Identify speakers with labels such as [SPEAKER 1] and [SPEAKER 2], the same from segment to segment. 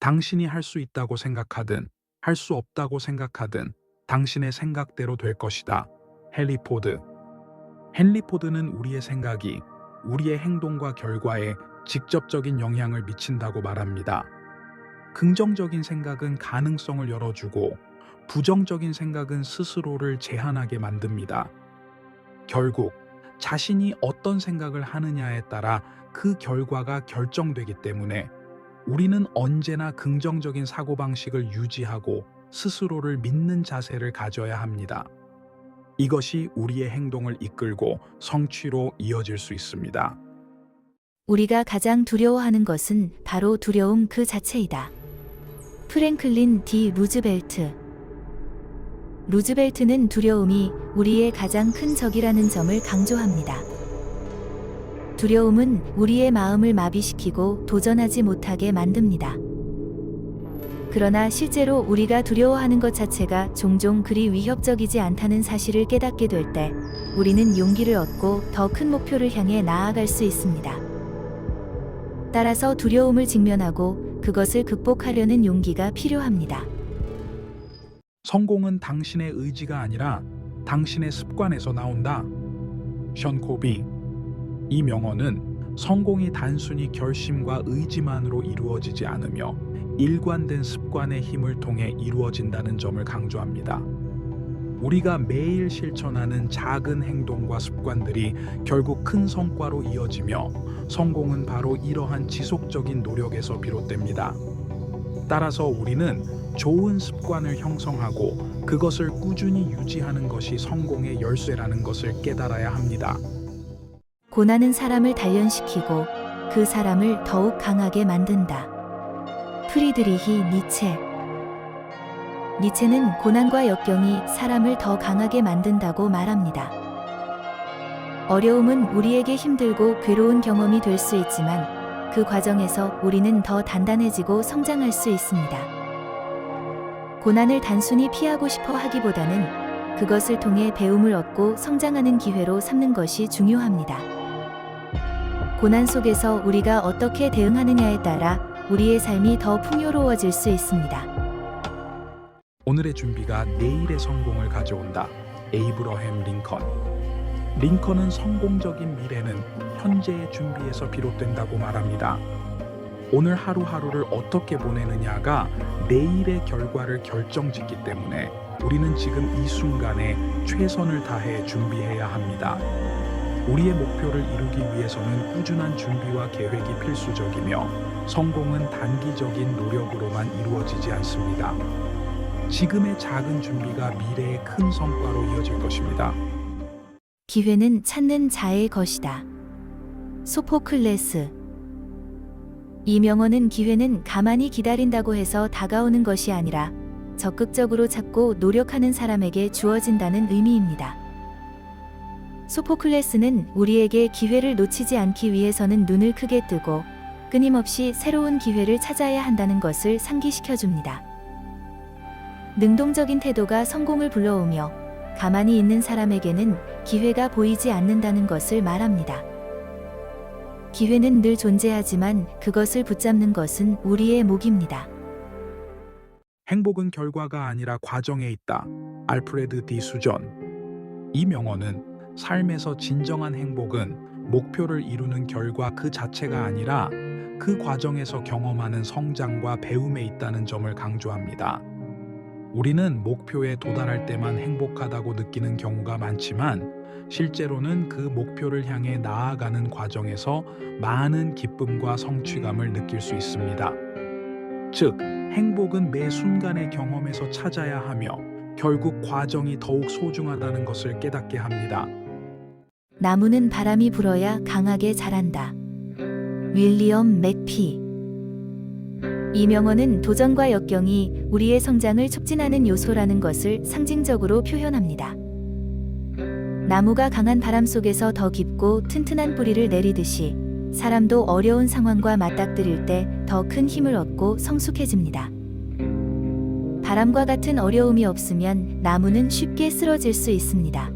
[SPEAKER 1] 당신이 할 수 있다고 생각하든 할 수 없다고 생각하든 당신의 생각대로 될 것이다. 헨리 포드. 헨리 포드는 우리의 생각이 우리의 행동과 결과에 직접적인 영향을 미친다고 말합니다. 긍정적인 생각은 가능성을 열어주고 부정적인 생각은 스스로를 제한하게 만듭니다. 결국 자신이 어떤 생각을 하느냐에 따라 그 결과가 결정되기 때문에 우리는 언제나 긍정적인 사고방식을 유지하고 스스로를 믿는 자세를 가져야 합니다. 이것이 우리의 행동을 이끌고 성취로 이어질 수 있습니다.
[SPEAKER 2] 우리가 가장 두려워하는 것은 바로 두려움 그 자체이다. 프랭클린 디 루즈벨트. 루즈벨트는 두려움이 우리의 가장 큰 적이라는 점을 강조합니다. 두려움은 우리의 마음을 마비시키고 도전하지 못하게 만듭니다. 그러나 실제로 우리가 두려워하는 것 자체가 종종 그리 위협적이지 않다는 사실을 깨닫게 될 때 우리는 용기를 얻고 더 큰 목표를 향해 나아갈 수 있습니다. 따라서 두려움을 직면하고 그것을 극복하려는 용기가 필요합니다.
[SPEAKER 1] 성공은 당신의 의지가 아니라 당신의 습관에서 나온다. 션 코비. 이 명언은 성공이 단순히 결심과 의지만으로 이루어지지 않으며 일관된 습관의 힘을 통해 이루어진다는 점을 강조합니다. 우리가 매일 실천하는 작은 행동과 습관들이 결국 큰 성과로 이어지며 성공은 바로 이러한 지속적인 노력에서 비롯됩니다. 따라서 우리는 좋은 습관을 형성하고 그것을 꾸준히 유지하는 것이 성공의 열쇠라는 것을 깨달아야 합니다.
[SPEAKER 2] 고난은 사람을 단련시키고 그 사람을 더욱 강하게 만든다. 프리드리히 니체. 니체는 고난과 역경이 사람을 더 강하게 만든다고 말합니다. 어려움은 우리에게 힘들고 괴로운 경험이 될 수 있지만 그 과정에서 우리는 더 단단해지고 성장할 수 있습니다. 고난을 단순히 피하고 싶어 하기보다는 그것을 통해 배움을 얻고 성장하는 기회로 삼는 것이 중요합니다. 고난 속에서 우리가 어떻게 대응하느냐에 따라 우리의 삶이 더 풍요로워질 수 있습니다.
[SPEAKER 1] 오늘의 준비가 내일의 성공을 가져온다. 에이브러햄 링컨. 링컨은 성공적인 미래는 현재의 준비에서 비롯된다고 말합니다. 오늘 하루하루를 어떻게 보내느냐가 내일의 결과를 결정짓기 때문에 우리는 지금 이 순간에 최선을 다해 준비해야 합니다. 우리의 목표를 이루기 위해서는 꾸준한 준비와 계획이 필수적이며 성공은 단기적인 노력으로만 이루어지지 않습니다. 지금의 작은 준비가 미래의 큰 성과로 이어질 것입니다.
[SPEAKER 2] 기회는 찾는 자의 것이다. 소포클레스. 이 명언은 기회는 가만히 기다린다고 해서 다가오는 것이 아니라 적극적으로 찾고 노력하는 사람에게 주어진다는 의미입니다. 소포클레스는 우리에게 기회를 놓치지 않기 위해서는 눈을 크게 뜨고 끊임없이 새로운 기회를 찾아야 한다는 것을 상기시켜줍니다. 능동적인 태도가 성공을 불러오며 가만히 있는 사람에게는 기회가 보이지 않는다는 것을 말합니다. 기회는 늘 존재하지만 그것을 붙잡는 것은 우리의 몫입니다.
[SPEAKER 1] 행복은 결과가 아니라 과정에 있다. 알프레드 디 수전. 이 명언은 삶에서 진정한 행복은 목표를 이루는 결과 그 자체가 아니라 그 과정에서 경험하는 성장과 배움에 있다는 점을 강조합니다. 우리는 목표에 도달할 때만 행복하다고 느끼는 경우가 많지만 실제로는 그 목표를 향해 나아가는 과정에서 많은 기쁨과 성취감을 느낄 수 있습니다. 즉, 행복은 매 순간의 경험에서 찾아야 하며 결국 과정이 더욱 소중하다는 것을 깨닫게 합니다.
[SPEAKER 2] 나무는 바람이 불어야 강하게 자란다. 윌리엄 맥피. 이 명언은 도전과 역경이 우리의 성장을 촉진하는 요소라는 것을 상징적으로 표현합니다. 나무가 강한 바람 속에서 더 깊고 튼튼한 뿌리를 내리듯이 사람도 어려운 상황과 맞닥뜨릴 때 더 큰 힘을 얻고 성숙해집니다. 바람과 같은 어려움이 없으면 나무는 쉽게 쓰러질 수 있습니다.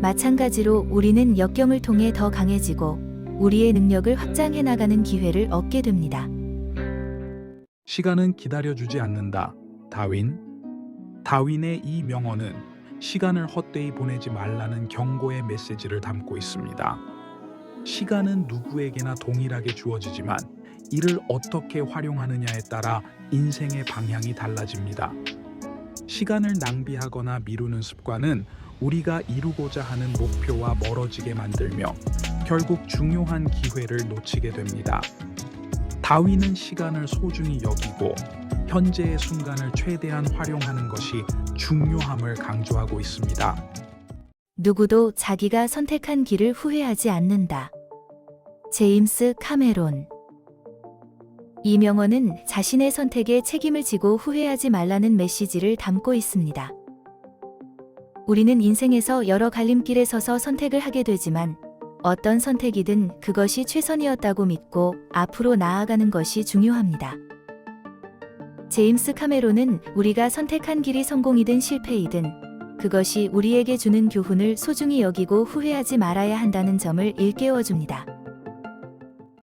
[SPEAKER 2] 마찬가지로 우리는 역경을 통해 더 강해지고 우리의 능력을 확장해 나가는 기회를 얻게 됩니다.
[SPEAKER 1] 시간은 기다려주지 않는다. 다윈. 다윈의 이 명언은 시간을 헛되이 보내지 말라는 경고의 메시지를 담고 있습니다. 시간은 누구에게나 동일하게 주어지지만 이를 어떻게 활용하느냐에 따라 인생의 방향이 달라집니다. 시간을 낭비하거나 미루는 습관은 우리가 이루고자 하는 목표와 멀어지게 만들며 결국 중요한 기회를 놓치게 됩니다. 다윈은 시간을 소중히 여기고 현재의 순간을 최대한 활용하는 것이 중요함을 강조하고 있습니다.
[SPEAKER 2] 누구도 자기가 선택한 길을 후회하지 않는다. 제임스 카메론. 이 명언은 자신의 선택에 책임을 지고 후회하지 말라는 메시지를 담고 있습니다. 우리는 인생에서 여러 갈림길에 서서 선택을 하게 되지만 어떤 선택이든 그것이 최선이었다고 믿고 앞으로 나아가는 것이 중요합니다. 제임스 카메론은 우리가 선택한 길이 성공이든 실패이든 그것이 우리에게 주는 교훈을 소중히 여기고 후회하지 말아야 한다는 점을 일깨워 줍니다.